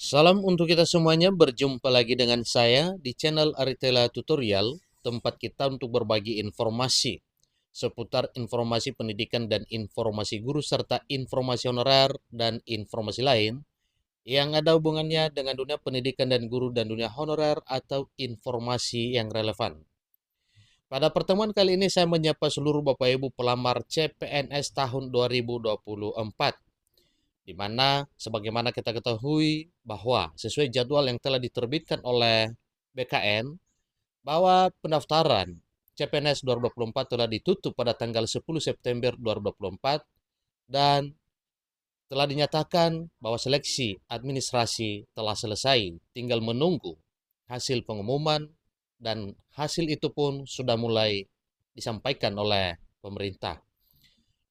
Salam untuk kita semuanya, berjumpa lagi dengan saya di channel Aritela Tutorial, tempat kita untuk berbagi informasi seputar informasi pendidikan dan informasi guru serta informasi honorer dan informasi lain yang ada hubungannya dengan dunia pendidikan dan guru dan dunia honorer atau informasi yang relevan. Pada pertemuan kali ini saya menyapa seluruh Bapak Ibu pelamar CPNS tahun 2024, di mana sebagaimana kita ketahui bahwa sesuai jadwal yang telah diterbitkan oleh BKN, bahwa pendaftaran CPNS 2024 telah ditutup pada tanggal 10 September 2024 dan telah dinyatakan bahwa seleksi administrasi telah selesai, tinggal menunggu hasil pengumuman dan hasil itu pun sudah mulai disampaikan oleh pemerintah.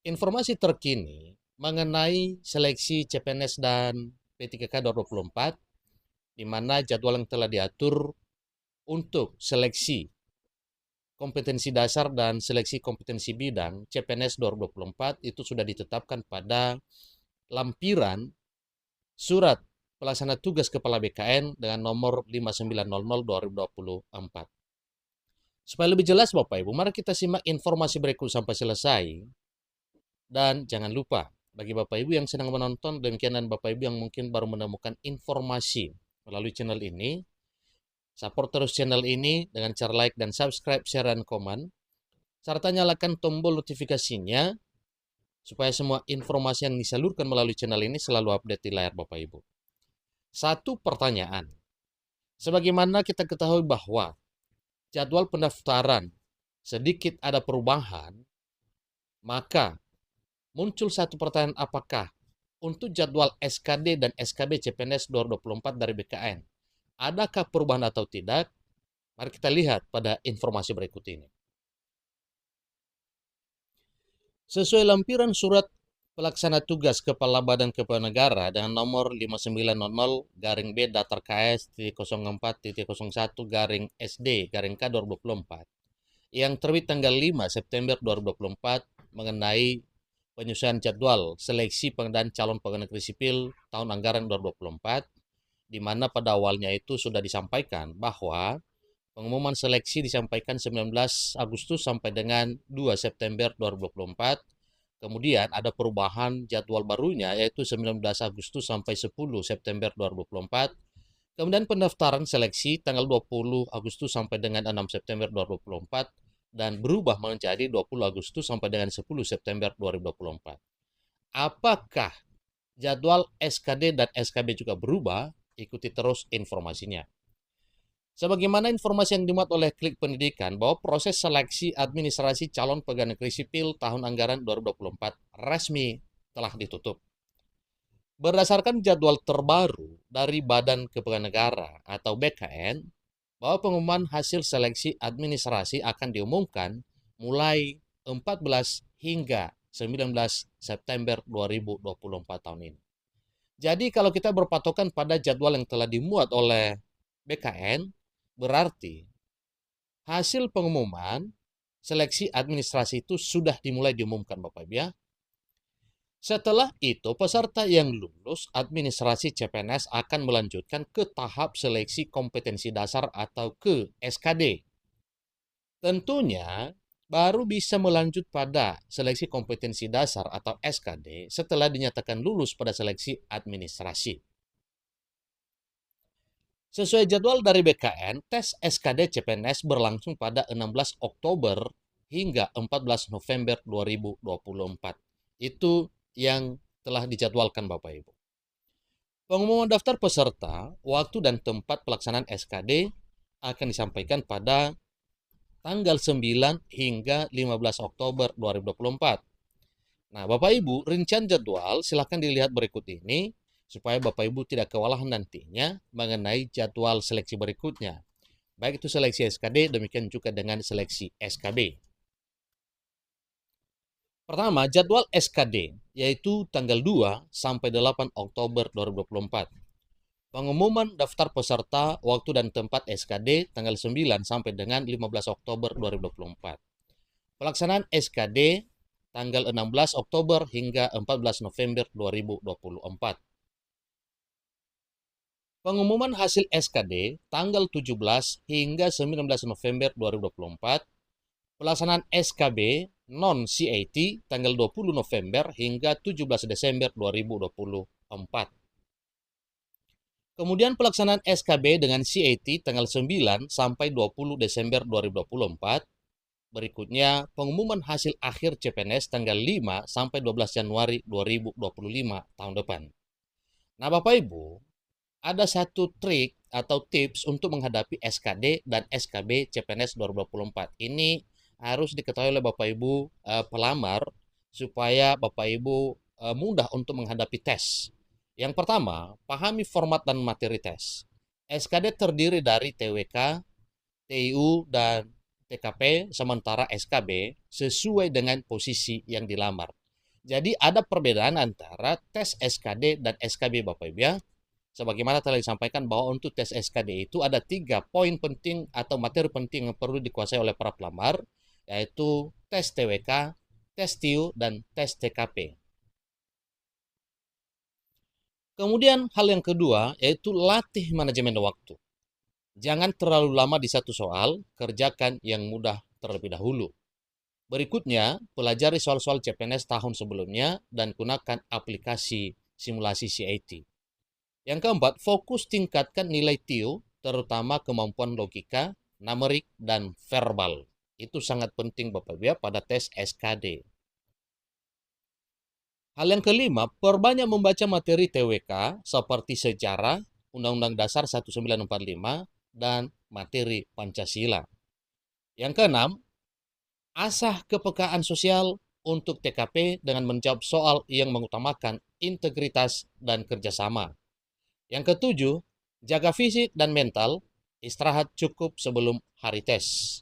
Informasi terkini mengenai seleksi CPNS dan P3K 2024, di mana jadwal yang telah diatur untuk seleksi kompetensi dasar dan seleksi kompetensi bidang CPNS 2024 itu sudah ditetapkan pada lampiran surat pelaksana tugas Kepala BKN dengan nomor 5900/2024. Supaya lebih jelas Bapak Ibu, mari kita simak informasi berikut sampai selesai. Dan jangan lupa, bagi Bapak Ibu yang sedang menonton, demikian Bapak Ibu yang mungkin baru menemukan informasi melalui channel ini, support terus channel ini dengan cara like dan subscribe, share, dan komen, serta nyalakan tombol notifikasinya, supaya semua informasi yang disalurkan melalui channel ini selalu update di layar Bapak Ibu. Satu pertanyaan, sebagaimana kita ketahui bahwa jadwal pendaftaran sedikit ada perubahan, maka muncul satu pertanyaan, apakah untuk jadwal SKD dan SKB CPNS 2024 dari BKN, adakah perubahan atau tidak? Mari kita lihat pada informasi berikut ini. Sesuai lampiran surat pelaksana tugas Kepala Badan Kepegawaian Negara dengan nomor 5900-B datar KS.04.01-SD K 2024 yang terbit tanggal 5 September 2024 mengenai penyusunan jadwal seleksi pengadaan calon pegawai negeri sipil tahun anggaran 2024, di mana pada awalnya itu sudah disampaikan bahwa pengumuman seleksi disampaikan 19 Agustus sampai dengan 2 September 2024. Kemudian ada perubahan jadwal barunya yaitu 19 Agustus sampai 10 September 2024. Kemudian pendaftaran seleksi tanggal 20 Agustus sampai dengan 6 September 2024 dan berubah menjadi 20 Agustus sampai dengan 10 September 2024. Apakah jadwal SKD dan SKB juga berubah? Ikuti terus informasinya. Sebagaimana informasi yang dimuat oleh Klik Pendidikan bahwa proses seleksi administrasi calon pegawai negeri sipil tahun anggaran 2024 resmi telah ditutup. Berdasarkan jadwal terbaru dari Badan Kepegawaian Negara atau BKN, bahwa pengumuman hasil seleksi administrasi akan diumumkan mulai 14 hingga 19 September 2024 tahun ini. Jadi kalau kita berpatokan pada jadwal yang telah dimuat oleh BKN, berarti hasil pengumuman seleksi administrasi itu sudah dimulai diumumkan Bapak Ibu ya. Setelah itu, peserta yang lulus administrasi CPNS akan melanjutkan ke tahap seleksi kompetensi dasar atau ke SKD. Tentunya, baru bisa melanjut pada seleksi kompetensi dasar atau SKD setelah dinyatakan lulus pada seleksi administrasi. Sesuai jadwal dari BKN, tes SKD CPNS berlangsung pada 16 Oktober hingga 14 November 2024. Itu yang telah dijadwalkan Bapak Ibu. Pengumuman daftar peserta, waktu dan tempat pelaksanaan SKD akan disampaikan pada tanggal 9 hingga 15 Oktober 2024. Nah, Bapak Ibu, rincian jadwal silakan dilihat berikut ini supaya Bapak Ibu tidak kewalahan nantinya mengenai jadwal seleksi berikutnya. Baik itu seleksi SKD, demikian juga dengan seleksi SKB. Pertama, jadwal SKD, yaitu tanggal 2 sampai 8 Oktober 2024. Pengumuman daftar peserta, waktu dan tempat SKD tanggal 9 sampai dengan 15 Oktober 2024. Pelaksanaan SKD tanggal 16 Oktober hingga 14 November 2024. Pengumuman hasil SKD tanggal 17 hingga 19 November 2024, pelaksanaan SKB non-CAT tanggal 20 November hingga 17 Desember 2024. Kemudian pelaksanaan SKB dengan CAT tanggal 9 sampai 20 Desember 2024. Berikutnya pengumuman hasil akhir CPNS tanggal 5 sampai 12 Januari 2025 tahun depan. Nah, Bapak Ibu, ada satu trik atau tips untuk menghadapi SKD dan SKB CPNS 2024. Ini harus diketahui oleh Bapak Ibu pelamar supaya Bapak Ibu mudah untuk menghadapi tes. Yang pertama, pahami format dan materi tes. SKD terdiri dari TWK, TIU, dan TKP, sementara SKB sesuai dengan posisi yang dilamar. Jadi ada perbedaan antara tes SKD dan SKB, Bapak Ibu ya. Sebagaimana telah disampaikan bahwa untuk tes SKD itu ada 3 poin penting atau materi penting yang perlu dikuasai oleh para pelamar, yaitu tes TWK, tes TIU, dan tes TKP. Kemudian hal yang kedua yaitu latih manajemen waktu. Jangan terlalu lama di satu soal, kerjakan yang mudah terlebih dahulu. Berikutnya, pelajari soal-soal CPNS tahun sebelumnya dan gunakan aplikasi simulasi CAT. Yang keempat, fokus tingkatkan nilai TIU, terutama kemampuan logika, numerik, dan verbal. Itu sangat penting Bapak Ibu ya pada tes SKD. Hal yang kelima, perbanyak membaca materi TWK seperti sejarah, Undang-Undang Dasar 1945, dan materi Pancasila. Yang keenam, asah kepekaan sosial untuk TKP dengan menjawab soal yang mengutamakan integritas dan kerjasama. Yang ketujuh, jaga fisik dan mental, istirahat cukup sebelum hari tes.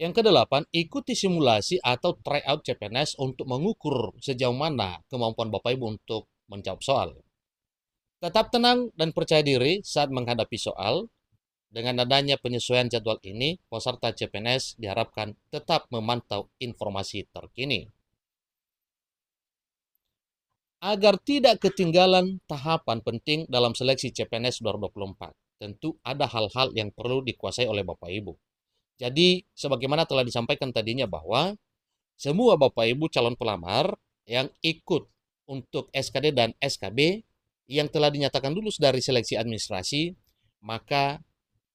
Yang kedelapan, ikuti simulasi atau tryout CPNS untuk mengukur sejauh mana kemampuan Bapak Ibu untuk menjawab soal. Tetap tenang dan percaya diri saat menghadapi soal. Dengan adanya penyesuaian jadwal ini, peserta CPNS diharapkan tetap memantau informasi terkini. Agar tidak ketinggalan tahapan penting dalam seleksi CPNS 2024, tentu ada hal-hal yang perlu dikuasai oleh Bapak Ibu. Jadi, sebagaimana telah disampaikan tadinya bahwa semua Bapak Ibu calon pelamar yang ikut untuk SKD dan SKB yang telah dinyatakan lulus dari seleksi administrasi, maka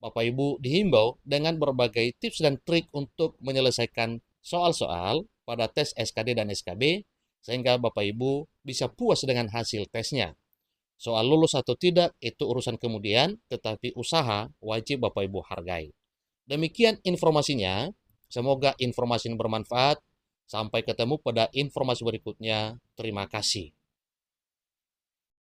Bapak Ibu dihimbau dengan berbagai tips dan trik untuk menyelesaikan soal-soal pada tes SKD dan SKB, sehingga Bapak Ibu bisa puas dengan hasil tesnya. Soal lulus atau tidak itu urusan kemudian, tetapi usaha wajib Bapak Ibu hargai. Demikian informasinya, semoga informasi ini bermanfaat. Sampai ketemu pada informasi berikutnya. Terima kasih.